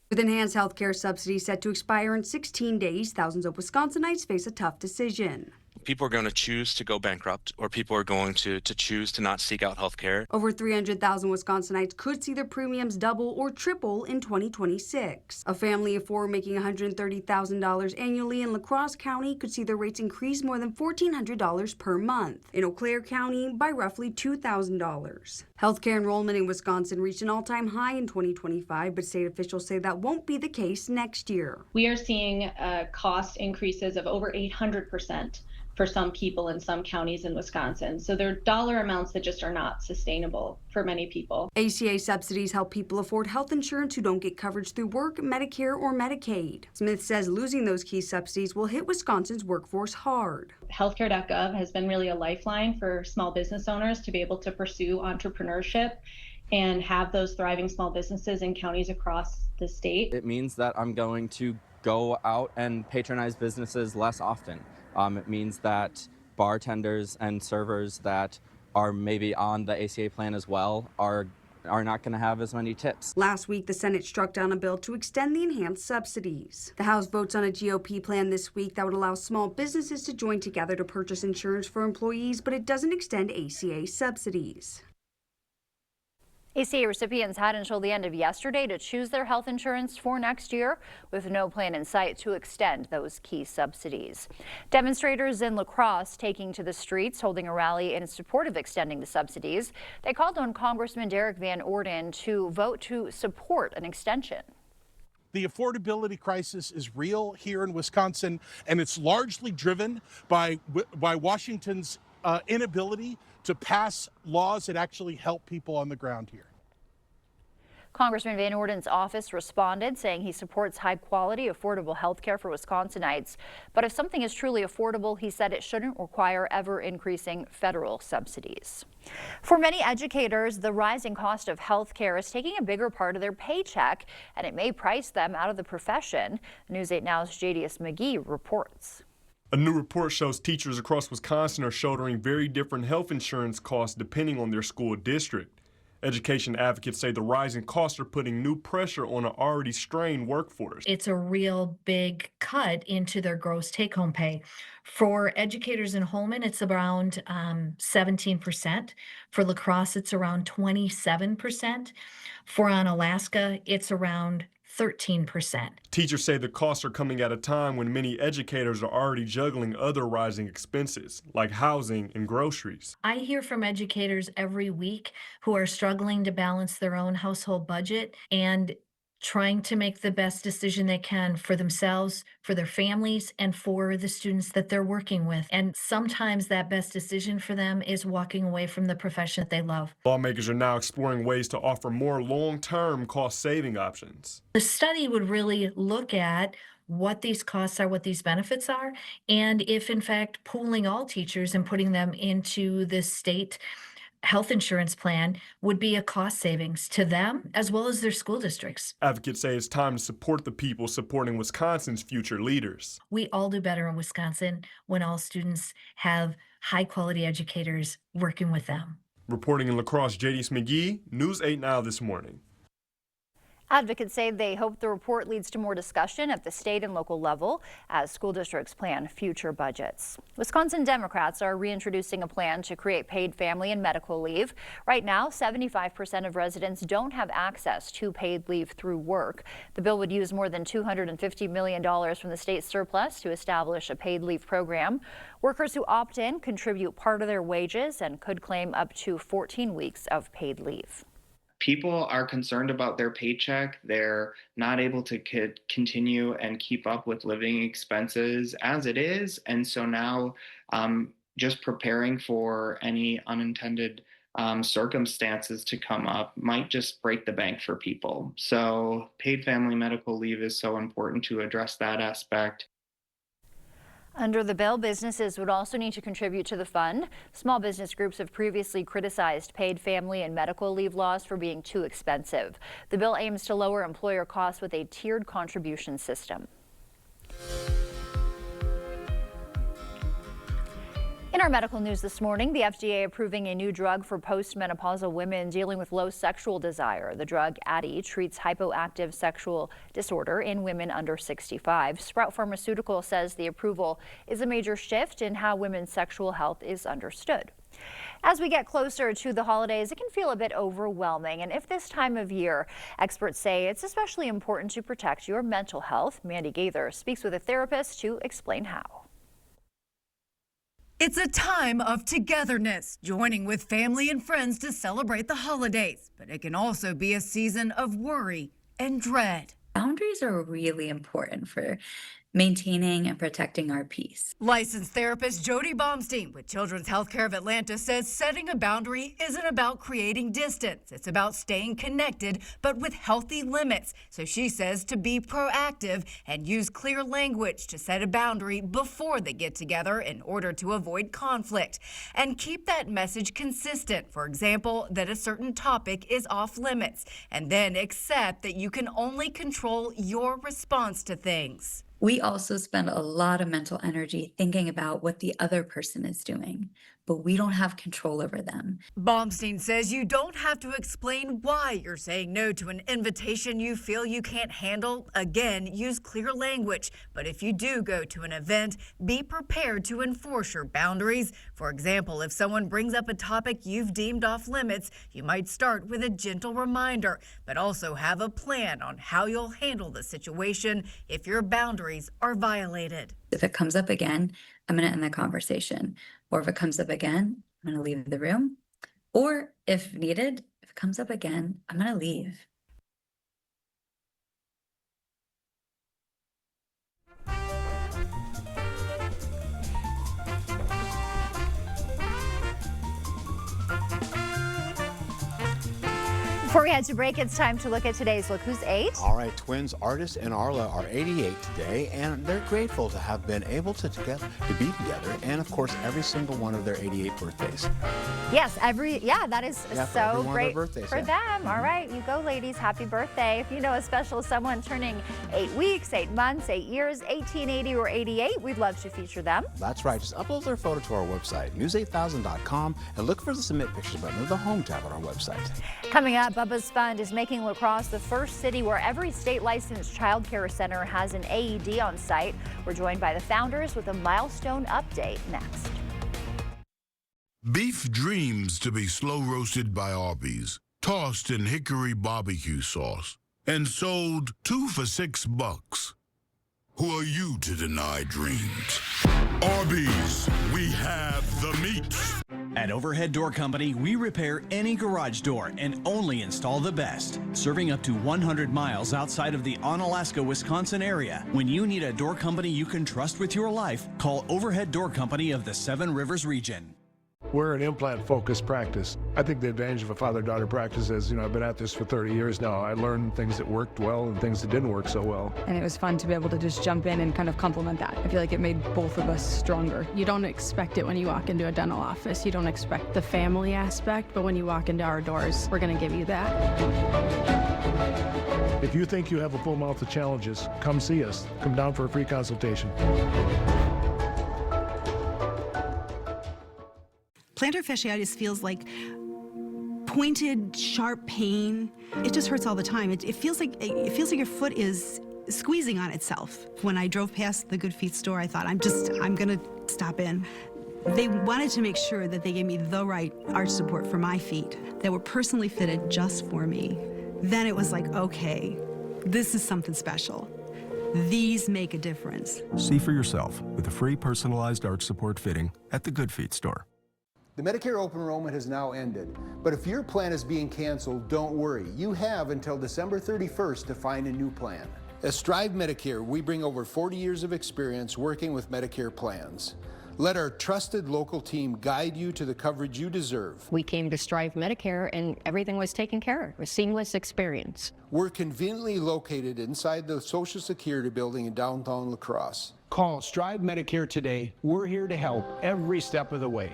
With enhanced health care subsidies set to expire in 16 days, thousands of Wisconsinites face a tough decision. people are going to choose to go bankrupt, or people are going to choose to not seek out health care. Over 300,000 Wisconsinites could see their premiums double or triple in 2026. A family of four making $130,000 annually in La Crosse County could see their rates increase more than $1,400 per month. In Eau Claire County, by roughly $2,000. Healthcare enrollment in Wisconsin reached an all-time high in 2025, but state officials say that won't be the case next year. We are seeing cost increases of over 800% for some people in some counties in Wisconsin. So there are dollar amounts that just are not sustainable for many people. ACA subsidies help people afford health insurance who don't get coverage through work, Medicare, or Medicaid. Smith says losing those key subsidies will hit Wisconsin's workforce hard. Healthcare.gov has been really a lifeline for small business owners to be able to pursue entrepreneurship and have those thriving small businesses in counties across the state. It means that I'm going to go out and patronize businesses less often. It means that bartenders and servers that are maybe on the ACA plan as well are not going to have as many tips. Last week, the Senate struck down a bill to extend the enhanced subsidies. The House votes on a GOP plan this week that would allow small businesses to join together to purchase insurance for employees, but it doesn't extend ACA subsidies. ACA recipients had until the end of yesterday to choose their health insurance for next year, with no plan in sight to extend those key subsidies. Demonstrators in La Crosse taking to the streets, holding a rally in support of extending the subsidies. They called on Congressman Derek Van Orden to vote to support an extension. The affordability crisis is real here in Wisconsin, and it's largely driven by Washington's inability to pass laws that actually help people on the ground here. Congressman Van Orden's office responded, saying he supports high-quality, affordable health care for Wisconsinites. But if something is truly affordable, he said it shouldn't require ever-increasing federal subsidies. For many educators, the rising cost of health care is taking a bigger part of their paycheck, and it may price them out of the profession. News 8 Now's Jadius McGee reports. A new report shows teachers across Wisconsin are shouldering very different health insurance costs depending on their school district. Education advocates say the rising costs are putting new pressure on an already strained workforce. It's a real big cut into their gross take-home pay. For educators in Holmen, it's around 17%. For La Crosse, it's around 27%. For Onalaska, it's around 13%. Teachers say the costs are coming at a time when many educators are already juggling other rising expenses, like housing and groceries. I hear from educators every week who are struggling to balance their own household budget and trying to make the best decision they can for themselves, for their families, and for the students that they're working with. And sometimes that best decision for them is walking away from the profession that they love. Lawmakers are now exploring ways to offer more long-term cost-saving options. The study would really look at what these costs are, what these benefits are, and if in fact pooling all teachers and putting them into the state health insurance plan would be a cost savings to them as well as their school districts. Advocates say it's time to support the people supporting Wisconsin's future leaders. We all do better in Wisconsin when all students have high quality educators working with them. Reporting in La Crosse, Jadius McGee, News 8 Now this morning. Advocates say they hope the report leads to more discussion at the state and local level as school districts plan future budgets. Wisconsin Democrats are reintroducing a plan to create paid family and medical leave. Right now, 75% of residents don't have access to paid leave through work. The bill would use more than $250 million from the state surplus to establish a paid leave program. Workers who opt in contribute part of their wages and could claim up to 14 weeks of paid leave. People are concerned about their paycheck. They're not able to continue and keep up with living expenses as it is. And so now just preparing for any unintended circumstances to come up might just break the bank for people. So paid family medical leave is so important to address that aspect. Under the bill, businesses would also need to contribute to the fund. Small business groups have previously criticized paid family and medical leave laws for being too expensive. The bill aims to lower employer costs with a tiered contribution system. In our medical news this morning, the FDA approving a new drug for postmenopausal women dealing with low sexual desire. The drug Addyi treats hypoactive sexual disorder in women under 65. Sprout Pharmaceutical says the approval is a major shift in how women's sexual health is understood. As we get closer to the holidays, it can feel a bit overwhelming. And if this time of year, experts say it's especially important to protect your mental health. Mandy Gaither speaks with a therapist to explain how. It's a time of togetherness, joining with family and friends to celebrate the holidays. But it can also be a season of worry and dread. Boundaries are really important for maintaining and protecting our peace. Licensed therapist Jody Baumstein with Children's Healthcare of Atlanta says setting a boundary isn't about creating distance. It's about staying connected, but with healthy limits. So she says to be proactive and use clear language to set a boundary before they get together in order to avoid conflict. And keep that message consistent. For example, that a certain topic is off limits. And then accept that you can only control your response to things. We also spend a lot of mental energy thinking about what the other person is doing, but we don't have control over them. Baumstein says you don't have to explain why you're saying no to an invitation you feel you can't handle. Again, use clear language. But if you do go to an event, be prepared to enforce your boundaries. For example, if someone brings up a topic you've deemed off limits, you might start with a gentle reminder, but also have a plan on how you'll handle the situation if your boundaries are violated. If it comes up again, I'm going to end the conversation. Or if it comes up again, I'm going to leave the room. Or if needed, if it comes up again, I'm going to leave. Before we head to break, it's time to look at today's Look Who's 8. All right, twins Artis and Arla are 88 today, and they're grateful to have been able to be together, and of course, every single one of their 88 birthdays. Yes, that is so great birthdays, for them. All right, you go, ladies. Happy birthday. If you know a special someone turning 8 weeks, 8 months, 8 years, 18, 80, or 88, we'd love to feature them. That's right. Just upload their photo to our website, news8000.com, and look for the Submit Pictures button or the Home tab on our website. Coming up, Bubba's Fund is making La Crosse the first city where every state-licensed child care center has an AED on site. We're joined by the founders with a milestone update next. Beef dreams to be slow roasted by Arby's, tossed in hickory barbecue sauce, and sold 2 for $6. Who are you to deny dreams? Arby's, we have the meat. At Overhead Door Company, we repair any garage door and only install the best. Serving up to 100 miles outside of the Onalaska, Wisconsin area. When you need a door company you can trust with your life, call Overhead Door Company of the Seven Rivers region. We're an implant-focused practice. I think the advantage of a father-daughter practice is, I've been at this for 30 years now. I learned things that worked well and things that didn't work so well. And it was fun to be able to just jump in and kind of complement that. I feel like it made both of us stronger. You don't expect it when you walk into a dental office. You don't expect the family aspect, but when you walk into our doors, we're going to give you that. If you think you have a full mouth of challenges, come see us. Come down for a free consultation. Plantar fasciitis feels like pointed, sharp pain. It just hurts all the time. It feels like your foot is squeezing on itself. When I drove past the Good Feet store, I thought, I'm gonna stop in. They wanted to make sure that they gave me the right arch support for my feet that were personally fitted just for me. Then it was like, okay, this is something special. These make a difference. See for yourself with a free personalized arch support fitting at the Good Feet store. The Medicare open enrollment has now ended, but if your plan is being canceled, don't worry. You have until December 31st to find a new plan. At Strive Medicare, we bring over 40 years of experience working with Medicare plans. Let our trusted local team guide you to the coverage you deserve. We came to Strive Medicare and everything was taken care of. A seamless experience. We're conveniently located inside the Social Security building in downtown La Crosse. Call Strive Medicare today. We're here to help every step of the way.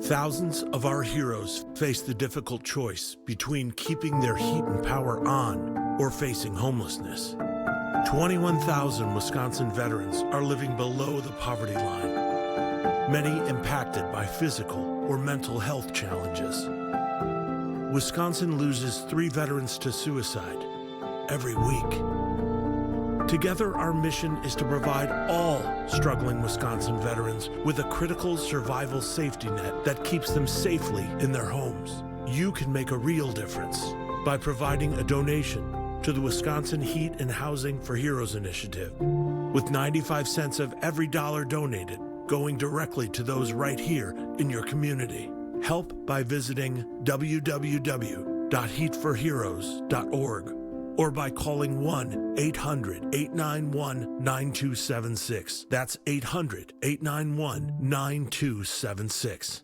Thousands of our heroes face the difficult choice between keeping their heat and power on or facing homelessness. 21,000 Wisconsin veterans are living below the poverty line. many impacted by physical or mental health challenges. Wisconsin loses 3 veterans to suicide every week. Together, our mission is to provide all struggling Wisconsin veterans with a critical survival safety net that keeps them safely in their homes. You can make a real difference by providing a donation to the Wisconsin Heat and Housing for Heroes initiative, with 95 cents of every dollar donated going directly to those right here in your community. Help by visiting www.heatforheroes.org or by calling 1-800-891-9276. That's 800-891-9276.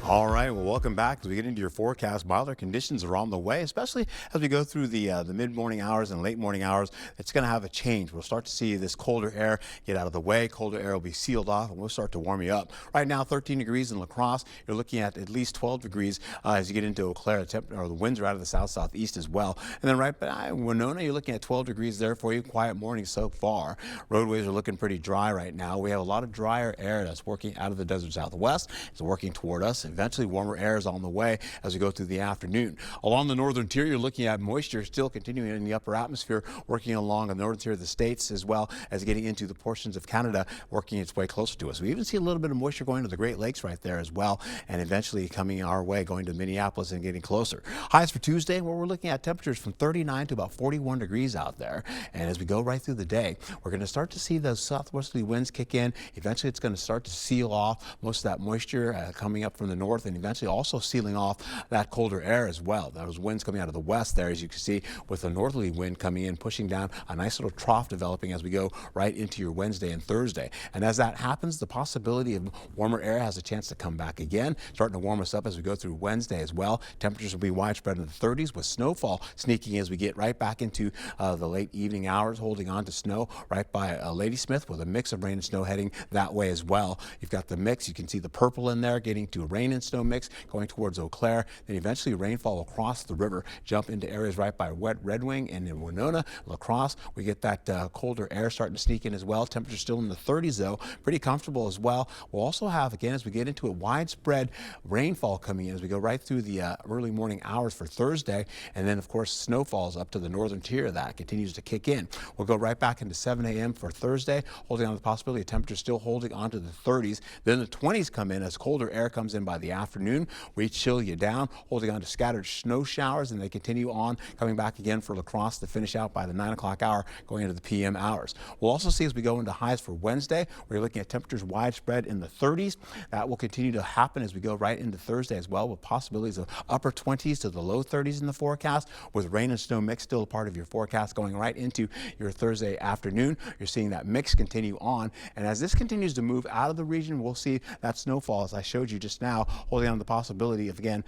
All right, well, welcome back. As we get into your forecast, milder conditions are on the way, especially as we go through the mid-morning hours and late morning hours. It's going to have a change. We'll start to see this colder air get out of the way. Colder air will be sealed off, and we'll start to warm you up. Right now, 13 degrees in La Crosse. You're looking at least 12 degrees as you get into Eau Claire. The winds are out of the south-southeast as well. And then right by Winona, you're looking at 12 degrees there for you. Quiet morning so far. Roadways are looking pretty dry right now. We have a lot of drier air that's working out of the desert southwest. It's working toward us. Eventually, warmer air is on the way as we go through the afternoon. Along the northern tier, you're looking at moisture still continuing in the upper atmosphere, working along the northern tier of the states as well as getting into the portions of Canada, working its way closer to us. We even see a little bit of moisture going to the Great Lakes right there as well, and eventually coming our way, going to Minneapolis and getting closer. Highs for Tuesday, where we're looking at temperatures from 39 to about 41 degrees out there. And as we go right through the day, we're going to start to see those southwesterly winds kick in. Eventually, it's going to start to seal off most of that moisture coming up from the north, and eventually also sealing off that colder air as well. Those winds coming out of the west there, as you can see, with a northerly wind coming in, pushing down a nice little trough developing as we go right into your Wednesday and Thursday. And as that happens, the possibility of warmer air has a chance to come back again, starting to warm us up as we go through Wednesday as well. Temperatures will be widespread in the 30s with snowfall sneaking as we get right back into the late evening hours, holding on to snow right by Ladysmith with a mix of rain and snow heading that way as well. You've got the mix. You can see the purple in there getting to a rain and snow mix going towards Eau Claire, then eventually rainfall across the river, jump into areas right by Red Wing and in Winona, La Crosse. We get that colder air starting to sneak in as well. Temperatures still in the 30s though, pretty comfortable as well. We'll also have, again, as we get into it, widespread rainfall coming in as we go right through the early morning hours for Thursday, and then of course snowfalls up to the northern tier of that continues to kick in. We'll go right back into 7 a.m. for Thursday, holding on to the possibility of temperatures still holding on to the 30s. Then the 20s come in as colder air comes in by the afternoon. We chill you down, holding on to scattered snow showers, and they continue on, coming back again for La Crosse to finish out by the 9 o'clock hour, going into the p.m. hours. We'll also see as we go into highs for Wednesday, we're looking at temperatures widespread in the 30s. That will continue to happen as we go right into Thursday as well, with possibilities of upper 20s to the low 30s in the forecast, with rain and snow mix still a part of your forecast going right into your Thursday afternoon. You're seeing that mix continue on, and as this continues to move out of the region, we'll see that snowfall, as I showed you just now, holding on to the possibility of, again,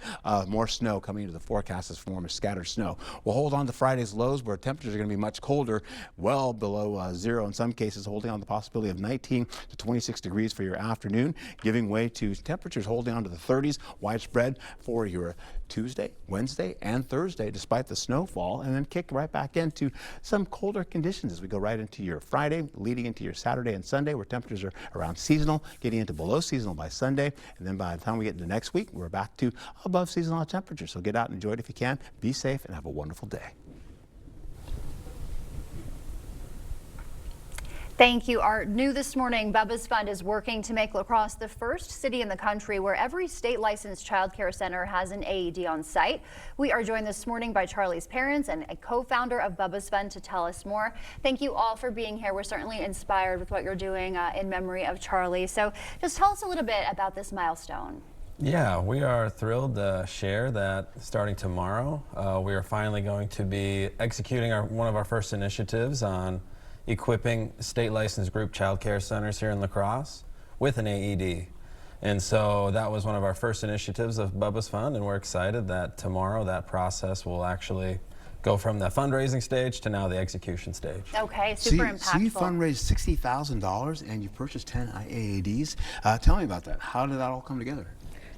more snow coming into the forecast as form of scattered snow. We'll hold on to Friday's lows, where temperatures are going to be much colder, well below zero in some cases, holding on to the possibility of 19 to 26 degrees for your afternoon, giving way to temperatures holding on to the 30s widespread for your Tuesday, Wednesday, and Thursday, despite the snowfall, and then kick right back into some colder conditions as we go right into your Friday, leading into your Saturday and Sunday, where temperatures are around seasonal, getting into below seasonal by Sunday, and then by the time we get into next week, we're back to above seasonal temperatures. So get out and enjoy it if you can. Be safe and have a wonderful day. Thank you, Art. New this morning, Bubba's Fund is working to make La Crosse the first city in the country where every state licensed child care center has an AED on site. We are joined this morning by Charlie's parents and a co-founder of Bubba's Fund to tell us more. Thank you all for being here. We're certainly inspired with what you're doing in memory of Charlie. So just tell us a little bit about this milestone. Yeah, we are thrilled to share that starting tomorrow, we are finally going to be executing one of our first initiatives on equipping state licensed group child care centers here in La Crosse with an AED. And so that was one of our first initiatives of Bubba's Fund, and we're excited that tomorrow that process will actually go from the fundraising stage to now the execution stage. Okay, super impactful. So you fundraised $60,000 and you purchased 10 AEDs. Tell me about that. How did that all come together?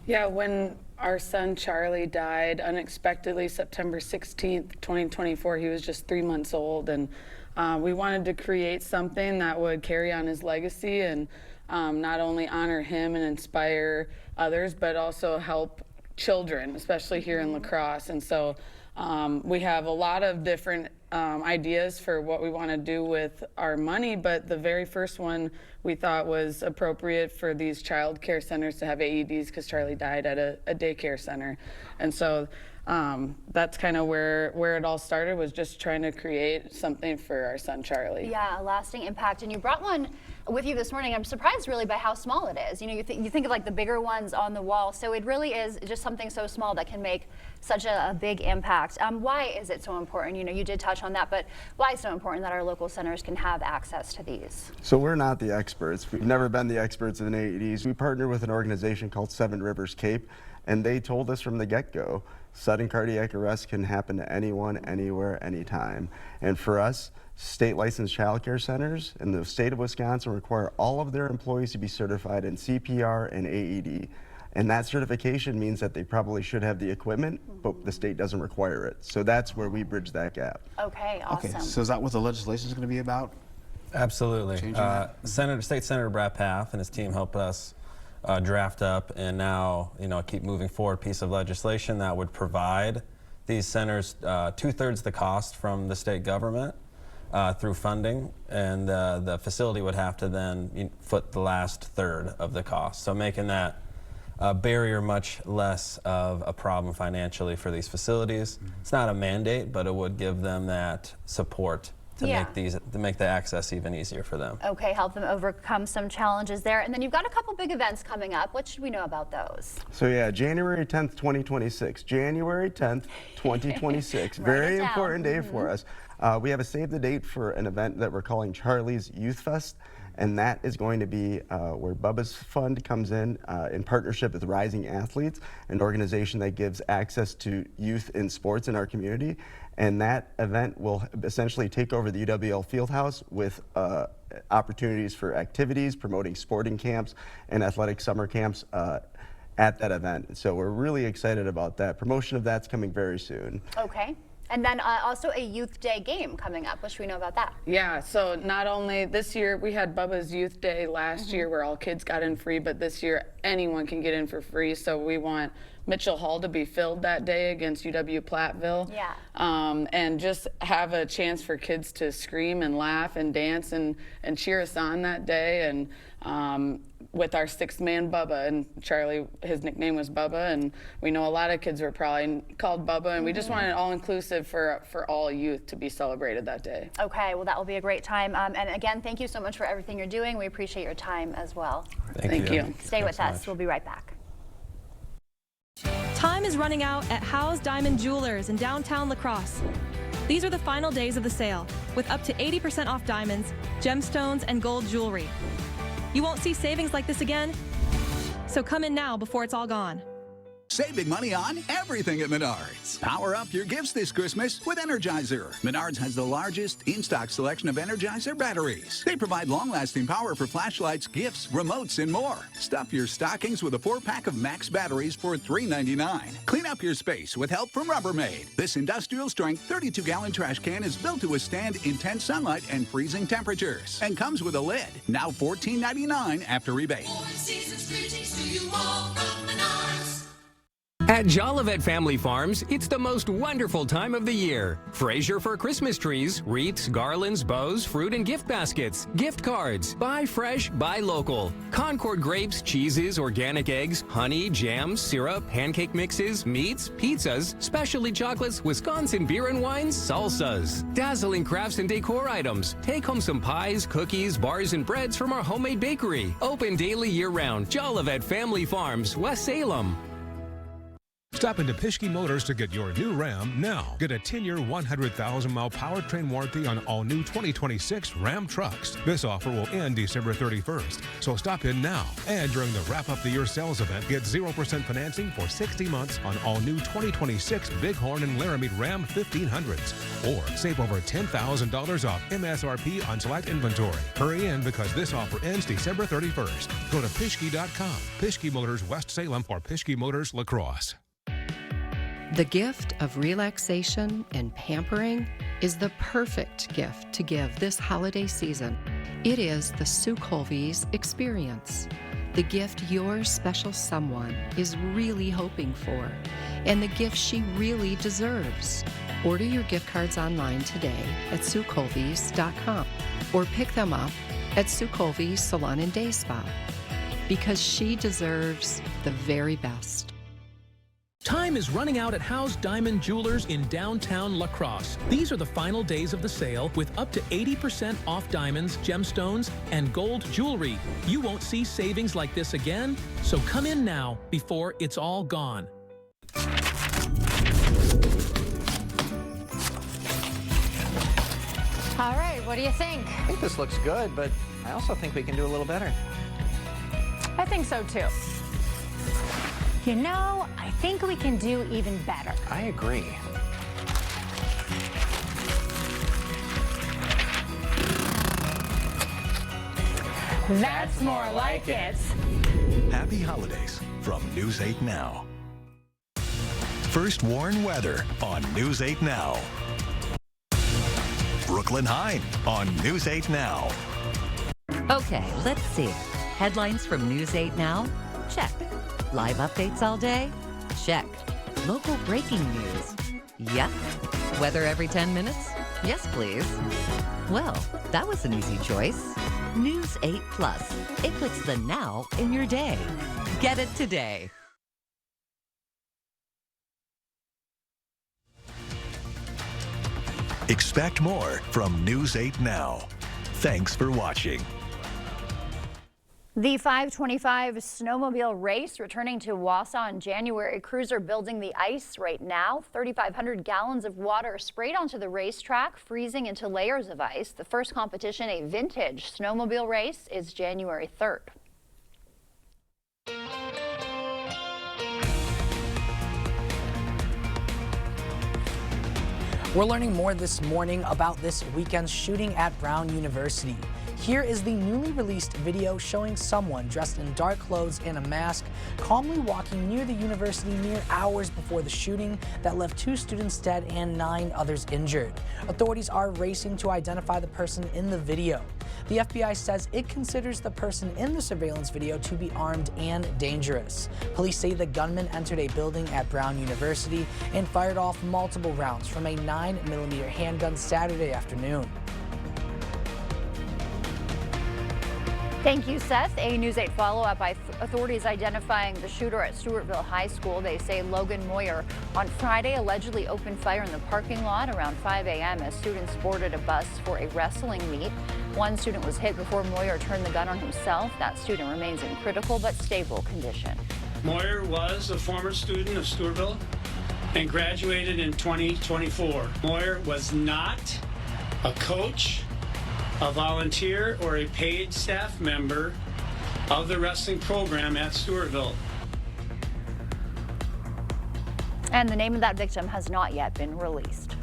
Yeah, when Our son Charlie died unexpectedly September 16th, 2024. He was just 3 months old, and we wanted to create something that would carry on his legacy and not only honor him and inspire others, but also help children, especially here in La Crosse. And so we have a lot of different ideas for what we want to do with our money, but the very first one we thought was appropriate for these child care centers to have AEDs because Charlie died at a daycare center. And so that's kind of where it all started, was just trying to create something for our son Charlie. Yeah, a lasting impact. And you brought one with you this morning. I'm surprised really by how small it is. You know, you think of like the bigger ones on the wall, so it really is just something so small that can make such a big impact. Why is it so important? You know, you did touch on that, but why is it so important that our local centers can have access to these? So we're not the experts. We've never been the experts in AEDs. We partner with an organization called Seven Rivers Cape, and they told us from the get-go, sudden cardiac arrest can happen to anyone, anywhere, anytime. And for us, state licensed child care centers in the state of Wisconsin require all of their employees to be certified in CPR and AED. And that certification means that they probably should have the equipment, but the state doesn't require it. So that's where we bridge that gap. Okay, awesome. Okay, so is that what the legislation is going to be about? Absolutely. State Senator Brad Pfaff and his team helped us draft up and now, keep moving forward piece of legislation that would provide these centers 2/3 the cost from the state government through funding, and the facility would have to then foot the last third of the cost. So making that barrier much less of a problem financially for these facilities. It's not a mandate, but it would give them that support to make the access even easier for them. Okay, help them overcome some challenges there. And then you've got a couple big events coming up. What should we know about those? So yeah, January 10th, 2026. January 10th, 2026. Very important day for us. We have a save the date for an event that we're calling Charlie's Youth Fest. And that is going to be where Bubba's Fund comes in partnership with Rising Athletes, an organization that gives access to youth in sports in our community. And that event will essentially take over the UWL Fieldhouse with opportunities for activities, promoting sporting camps and athletic summer camps at that event. So we're really excited about that. Promotion of that's coming very soon. Okay. And then also a Youth Day game coming up. What should we know about that? Yeah, so not only this year, we had Bubba's Youth Day last year where all kids got in free, but this year anyone can get in for free. So we want Mitchell Hall to be filled that day against UW-Platteville. Yeah. And just have a chance for kids to scream and laugh and dance and cheer us on that day. And with our sixth man, Bubba, and Charlie, his nickname was Bubba, and we know a lot of kids were probably called Bubba, and we just wanted it all-inclusive for all youth to be celebrated that day. Okay, well, that will be a great time. And again, thank you so much for everything you're doing. We appreciate your time as well. Thank you. Stay with us. We'll be right back. Time is running out at Howe's Diamond Jewelers in downtown La Crosse. These are the final days of the sale, with up to 80% off diamonds, gemstones, and gold jewelry. You won't see savings like this again, so come in now before it's all gone. Save big money on everything at Menards. Power up your gifts this Christmas with Energizer. Menards has the largest in-stock selection of Energizer batteries. They provide long-lasting power for flashlights, gifts, remotes, and more. Stuff your stockings with a 4-pack of Max batteries for $3.99. Clean up your space with help from Rubbermaid. This industrial-strength 32-gallon trash can is built to withstand intense sunlight and freezing temperatures and comes with a lid. Now $14.99 after rebate. At Jolivet Family Farms, it's the most wonderful time of the year. Fraser for Christmas trees, wreaths, garlands, bows, fruit and gift baskets, gift cards. Buy fresh, buy local. Concord grapes, cheeses, organic eggs, honey, jams, syrup, pancake mixes, meats, pizzas, specialty chocolates, Wisconsin beer and wines, salsas. Dazzling crafts and decor items. Take home some pies, cookies, bars, and breads from our homemade bakery. Open daily year-round. Jolivet Family Farms, West Salem. Stop into Pischke Motors to get your new Ram now. Get a 10-year, 100,000-mile powertrain warranty on all new 2026 Ram trucks. This offer will end December 31st, so stop in now. And during the Wrap Up the Year sales event, get 0% financing for 60 months on all new 2026 Bighorn and Laramie Ram 1500s. Or save over $10,000 off MSRP on select inventory. Hurry in because this offer ends December 31st. Go to Pischke.com, Pischke Motors West Salem, or Pischke Motors La Crosse. The gift of relaxation and pampering is the perfect gift to give this holiday season. It is the Sue Colby's experience, the gift your special someone is really hoping for, and the gift she really deserves. Order your gift cards online today at SueColby's.com or pick them up at Sue Colby's Salon and Day Spa, because she deserves the very best. Time is running out at Howe's Diamond Jewelers in downtown La Crosse. These are the final days of the sale with up to 80% off diamonds, gemstones, and gold jewelry. You won't see savings like this again, so come in now before it's all gone. All right, what do you think? I think this looks good, but I also think we can do a little better. I think so too. You know, I think we can do even better. I agree. That's more like it. Happy holidays from News 8 Now. First warn weather on News 8 Now. Brooklyn Hine on News 8 Now. Okay, let's see. Headlines from News 8 Now? Check. Live updates all day? Check. Local breaking news? Yep. Weather every 10 minutes? Yes, please. Well, that was an easy choice. News 8 Plus. It puts the now in your day. Get it today. Expect more from News 8 Now. Thanks for watching. The 525 snowmobile race returning to Wausau in January. Crews are building the ice right now. 3,500 gallons of water sprayed onto the racetrack, freezing into layers of ice. The first competition, a vintage snowmobile race, is January 3rd. We're learning more this morning about this weekend's shooting at Brown University. Here is the newly released video showing someone dressed in dark clothes and a mask calmly walking near the university mere hours before the shooting that left 2 students dead and 9 others injured. Authorities are racing to identify the person in the video. The FBI says it considers the person in the surveillance video to be armed and dangerous. Police say the gunman entered a building at Brown University and fired off multiple rounds from a 9mm handgun Saturday afternoon. Thank you, Seth. A News 8 follow-up by authorities identifying the shooter at Stewartville High School. They say Logan Moyer on Friday allegedly opened fire in the parking lot around 5 a.m. as students boarded a bus for a wrestling meet. One student was hit before Moyer turned the gun on himself. That student remains in critical but stable condition. Moyer was a former student of Stewartville and graduated in 2024. Moyer was not a coach, a volunteer, or a paid staff member of the wrestling program at Stewartville. And the name of that victim has not yet been released.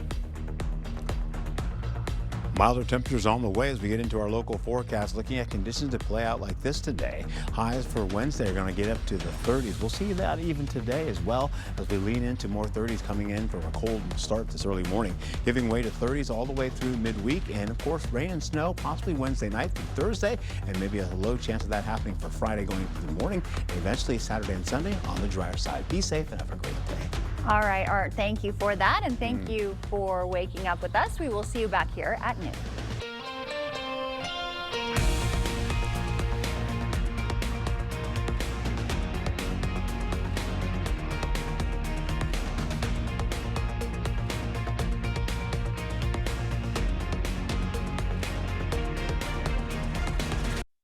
Milder temperatures on the way as we get into our local forecast, looking at conditions that play out like this today. Highs for Wednesday are going to get up to the 30s. We'll see that even today as well as we lean into more 30s coming in from a cold start this early morning, giving way to 30s all the way through midweek. And of course, rain and snow possibly Wednesday night through Thursday, and maybe a low chance of that happening for Friday going into the morning, and eventually Saturday and Sunday on the drier side. Be safe and have a great day. All right, Art, thank you for that, and thank you for waking up with us. We will see you back here at noon.